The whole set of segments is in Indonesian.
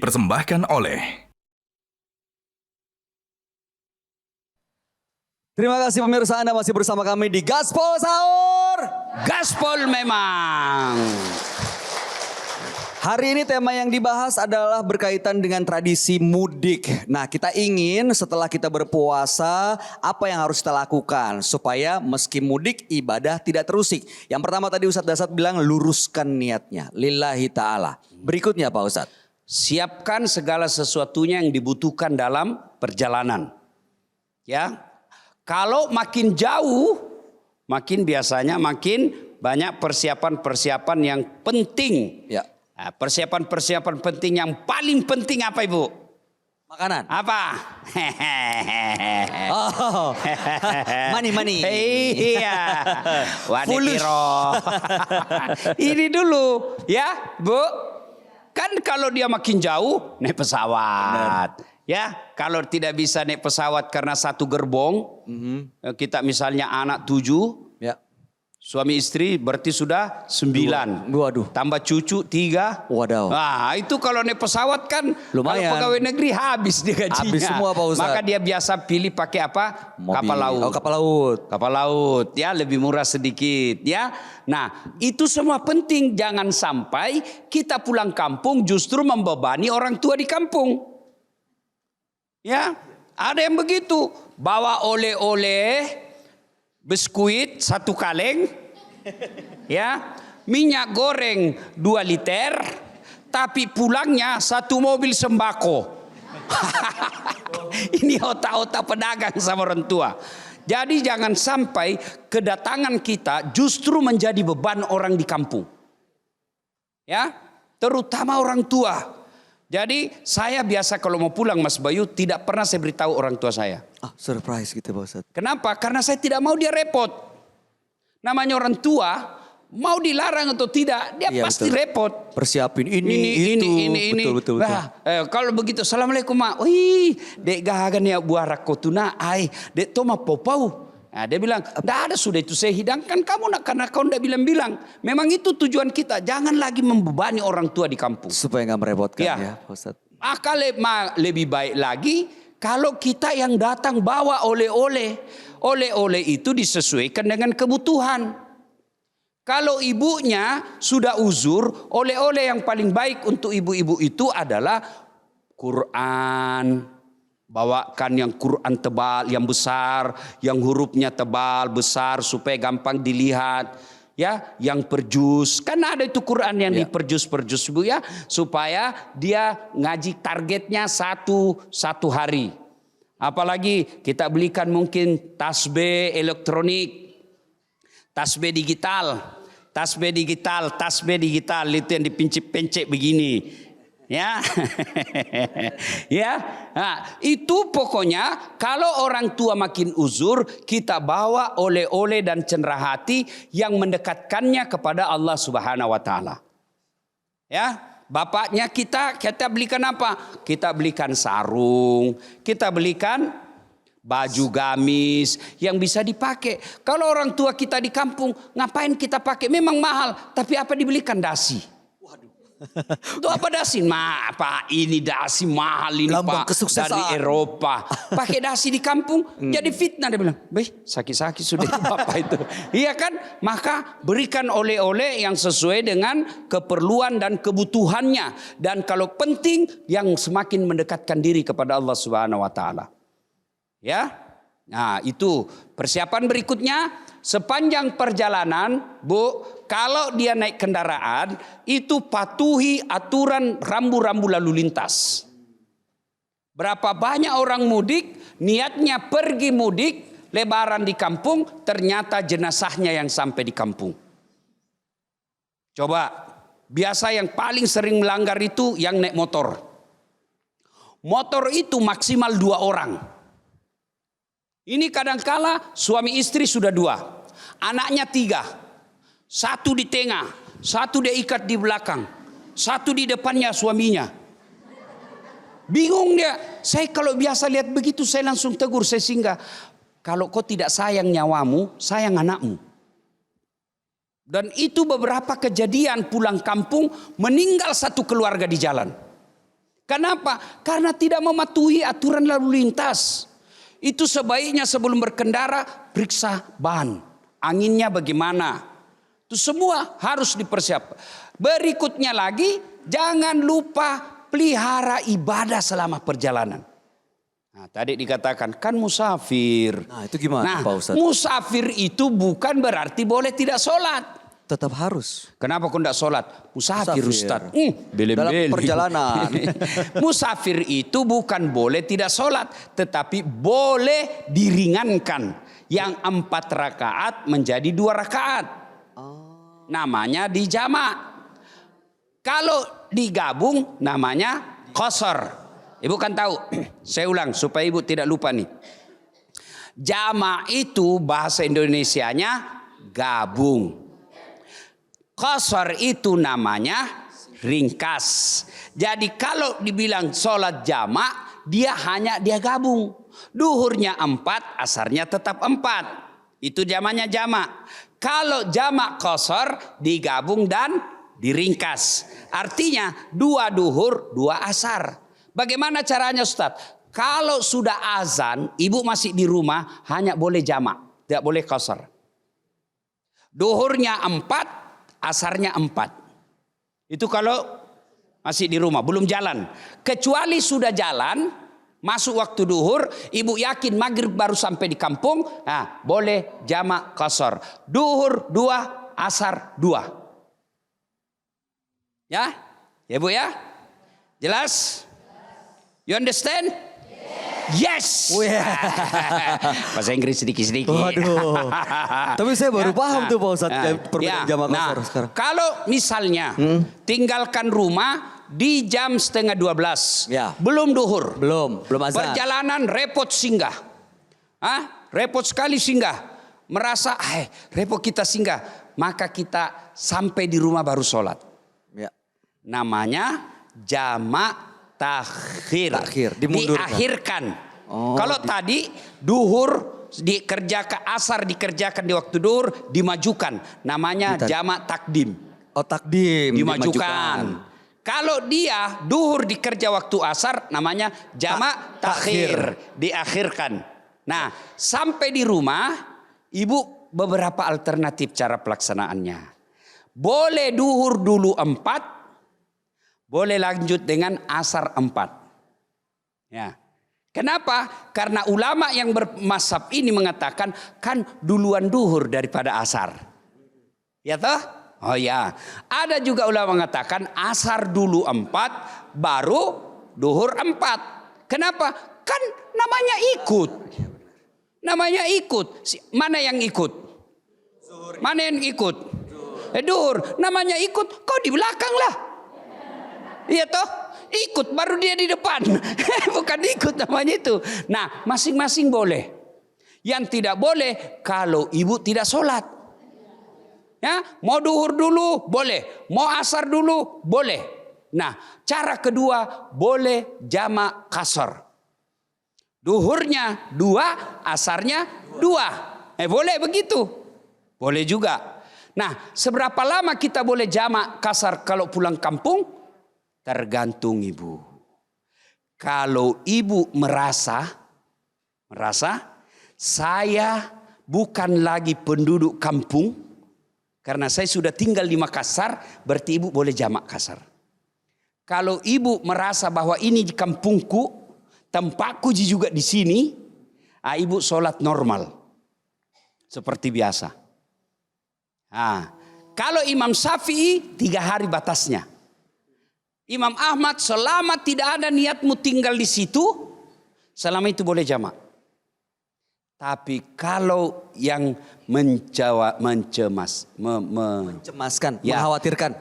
dipersembahkan oleh... Terima kasih pemirsa, Anda masih bersama kami di Gaspol Sahur. Gaspol memang. Hari ini tema yang dibahas adalah berkaitan dengan tradisi mudik. Nah, kita ingin setelah kita berpuasa, apa yang harus kita lakukan supaya meski mudik ibadah tidak terusik. Yang pertama tadi Ustadz Dasat bilang luruskan niatnya, lillahi ta'ala. Berikutnya Pak Ustadz. Siapkan segala sesuatunya yang dibutuhkan dalam perjalanan. Ya. Kalau makin jauh, makin biasanya makin banyak persiapan-persiapan yang penting. Ya. Nah, persiapan-persiapan penting yang paling penting apa Ibu? Makanan. Apa? Oh, money. Iya. Wadekiro. Ini dulu ya Bu. Kan kalau dia makin jauh naik pesawat. Benar. Ya, kalau tidak bisa naik pesawat karena satu gerbong, kita misalnya anak 7, ya. Suami istri berarti sudah 9. Waduh. Tambah cucu 3. Wadaw. Nah, itu kalau naik pesawat kan lumayan. Kalau pegawai negeri habis dia gajinya. Habis semua Pak Ustadz. Maka dia biasa pilih pakai apa? Mobil. Kapal laut. Oh, kapal laut. Kapal laut, ya lebih murah sedikit, ya. Nah, itu semua penting. Jangan sampai kita pulang kampung justru membebani orang tua di kampung. Ya, ada yang begitu. Bawa oleh-oleh, biskuit 1 kaleng, ya, minyak goreng 2 liter, tapi pulangnya 1 mobil sembako. Ini otak-otak pedagang sama orang tua. Jadi jangan sampai kedatangan kita justru menjadi beban orang di kampung. Ya, terutama orang tua. Jadi saya biasa kalau mau pulang Mas Bayu tidak pernah saya beritahu orang tua saya. Surprise gitu Pak Ustadz. Kenapa? Karena saya tidak mau dia repot. Namanya orang tua, mau dilarang atau tidak, dia pasti betul. repot. Persiapin ini. Betul. Bah, kalau begitu, Assalamualaikum mak. Wih, dek gagan ya buah rakotuna, ai, dek toma popau. Nah, dia bilang, tidak ada sudah itu saya hidangkan kamu nak karena kau tidak bilang-bilang. Memang itu tujuan kita, jangan lagi membebani orang tua di kampung. Supaya nggak merepotkan ya Pak Ustadz. Maka lebih baik lagi kalau kita yang datang bawa oleh-oleh. Oleh-oleh itu disesuaikan dengan kebutuhan. Kalau ibunya sudah uzur, oleh-oleh yang paling baik untuk ibu-ibu itu adalah Quran. Bawakan yang Quran tebal, yang besar, yang hurufnya tebal, besar supaya gampang dilihat. Ya, yang perjus. Kan ada itu Quran yang diperjus Bu ya, supaya dia ngaji targetnya satu hari. Apalagi kita belikan mungkin tasbih elektronik, tasbih digital itu yang dipencet-pencet begini. Ya, ya, nah, itu pokoknya kalau orang tua makin uzur kita bawa oleh-oleh dan cenderahati yang mendekatkannya kepada Allah Subhanahu Wa Taala. Ya, bapaknya kita belikan apa? Kita belikan sarung, kita belikan baju gamis yang bisa dipakai. Kalau orang tua kita di kampung ngapain kita pakai? Memang mahal, tapi apa dibelikan dasi? Itu apa dasi? Apa ini dasi mahal ini Lambang Pak kesuksesan. dari Eropa. Pakai dasi di kampung jadi fitnah dia bilang. Sakit-sakit sudah Bapak itu. Iya kan? Maka berikan oleh-oleh yang sesuai dengan keperluan dan kebutuhannya. Dan kalau penting yang semakin mendekatkan diri kepada Allah Subhanahu Wa Taala. Ya. Nah, itu persiapan berikutnya. Sepanjang perjalanan, Bu, kalau dia naik kendaraan, itu patuhi aturan rambu-rambu lalu lintas. Berapa banyak orang mudik, niatnya pergi mudik, lebaran di kampung, ternyata jenazahnya yang sampai di kampung. Coba, biasa yang paling sering melanggar itu yang naik motor. Motor itu maksimal 2 orang. Ini kadangkala suami istri sudah 2, anaknya 3, 1 di tengah, 1 dia ikat di belakang, 1 di depannya suaminya. Bingung dia. Saya kalau biasa lihat begitu saya langsung tegur, saya singgah. Kalau kau tidak sayang nyawamu, sayang anakmu. Dan itu beberapa kejadian pulang kampung meninggal 1 keluarga di jalan. Kenapa? Karena tidak mematuhi aturan lalu lintas. Itu sebaiknya sebelum berkendara periksa ban, anginnya bagaimana. Itu semua harus dipersiapkan. Berikutnya lagi, jangan lupa pelihara ibadah selama perjalanan. Nah, tadi dikatakan kan musafir. Nah, itu gimana, Nah, Pak Ustadz? musafir itu bukan berarti boleh tidak sholat. Tetap harus. Kenapa kau tidak sholat? Musafir, Musafir. Ustaz. Beli-beli. Dalam perjalanan. Musafir itu bukan boleh tidak sholat, tetapi boleh diringankan. Yang 4 rakaat menjadi 2 rakaat. Namanya dijamak. Kalau digabung namanya qasar. Ibu kan tahu. Saya ulang supaya ibu tidak lupa nih. Jamak itu bahasa Indonesianya gabung. Qasar itu namanya ringkas. Jadi kalau dibilang sholat jamak, dia gabung. Duhurnya 4, asarnya tetap 4. Itu jamaknya jamak. Kalau jamak qasar digabung dan diringkas. Artinya 2 duhur, 2 asar. Bagaimana caranya, Ustaz? Kalau sudah azan, ibu masih di rumah, hanya boleh jamak, tidak boleh qasar. Duhurnya 4, asarnya 4. Itu kalau masih di rumah, belum jalan. Kecuali sudah jalan, masuk waktu duhur, ibu yakin maghrib baru sampai di kampung, nah boleh jamak qasar. Duhur 2, asar 2. Ya? Ya Bu ya? Jelas? You understand? Yes. Bahasa Inggris sedikit-sedikit. Waduh. Tapi saya baru paham tuh Pak Ustadz perbedaan jamak qasar sekarang. Kalau misalnya tinggalkan rumah di jam 11:30, Ya. belum duhur, Belum azan. perjalanan repot singgah, repot sekali singgah, merasa repot kita singgah, maka kita sampai di rumah baru sholat. Ya. Namanya jamak takhir, dimundurkan. diakhirkan. Kalau tadi duhur dikerjakan, asar dikerjakan di waktu duhur, dimajukan. Namanya jamak takdim. Oh, takdim Dimajukan. Kalau dia duhur dikerja waktu asar, namanya jamak takhir, diakhirkan. Nah, sampai di rumah, ibu beberapa alternatif cara pelaksanaannya. Boleh duhur dulu 4, boleh lanjut dengan asar 4. Ya. Kenapa? Karena ulama yang bermazhab ini mengatakan kan duluan duhur daripada asar. Ya toh? Oh ya. Ada juga ulama mengatakan asar dulu 4, baru duhur 4. Kenapa? Kan namanya ikut. Namanya ikut. Mana yang ikut? Mana yang ikut? Duhur. Namanya ikut. Kau di belakang lah. Iya toh, ikut baru dia di depan. Bukan ikut namanya itu. Nah, masing-masing boleh. Yang tidak boleh kalau ibu tidak sholat. Ya, mau duhur dulu boleh, mau asar dulu boleh. Nah, cara kedua boleh jamak qasar. Duhurnya 2, asarnya 2. Boleh begitu. Boleh juga. Nah, seberapa lama kita boleh jamak qasar kalau pulang kampung? Tergantung ibu. Kalau ibu merasa saya bukan lagi penduduk kampung, karena saya sudah tinggal di Makassar, berarti ibu boleh jamak qasar. Kalau ibu merasa bahwa ini di kampungku, tempatku juga di sini, ibu sholat normal seperti biasa. Kalau Imam Syafi'i 3 hari batasnya. Imam Ahmad selama tidak ada niatmu tinggal di situ, selama itu boleh jamak. Tapi kalau yang mencemaskan, mengkhawatirkan,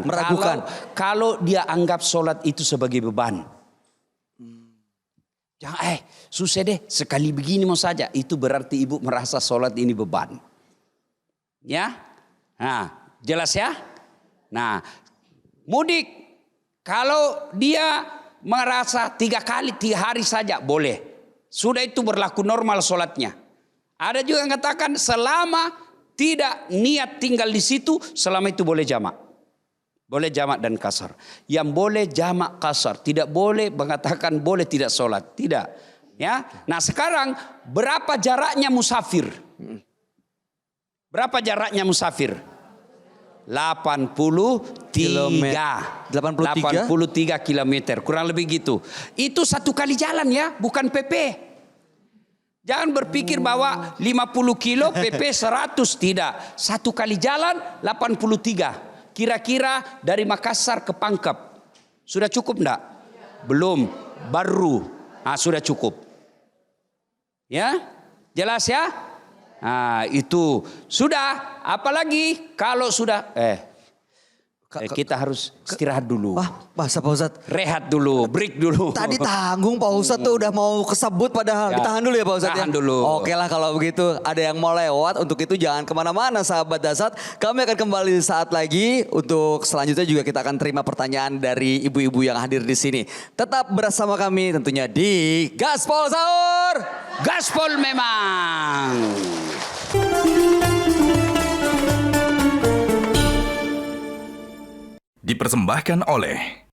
meragukan. Kalau dia anggap sholat itu sebagai beban, jangan susah deh sekali begini mau saja, itu berarti ibu merasa sholat ini beban. Ya, nah jelas ya. Nah, mudik kalau dia merasa 3 hari saja boleh. Sudah itu berlaku normal sholatnya. Ada juga yang katakan selama tidak niat tinggal di situ, selama itu boleh jamak. Boleh jamak dan kasar. Yang boleh jamak kasar, tidak boleh mengatakan boleh tidak sholat, tidak. Ya. Nah sekarang berapa jaraknya musafir? Berapa jaraknya musafir? 83 kilometer, kurang lebih gitu. Itu satu kali jalan ya, bukan PP. Jangan berpikir bahwa 50 kilo PP 100, tidak. Satu kali jalan 83. Kira-kira dari Makassar ke Pangkep. Sudah cukup enggak? Belum, baru. Nah, sudah cukup. Ya? Jelas ya? Nah, itu. Sudah, apalagi kalau sudah kita harus istirahat dulu. Wah, bahasa Pak Ustadz. Rehat dulu, break dulu. Tadi tanggung Pak Ustadz tuh udah mau kesebut padahal. Ya, Ditahan dulu ya Pak Ustadz tahan ya. dulu. Oke lah kalau begitu. Ada yang mau lewat. Untuk itu jangan kemana-mana sahabat Dasat. Kami akan kembali saat lagi. Untuk selanjutnya juga kita akan terima pertanyaan dari ibu-ibu yang hadir di sini. Tetap bersama kami tentunya di Gaspol Sahur. Gaspol memang. Dipersembahkan oleh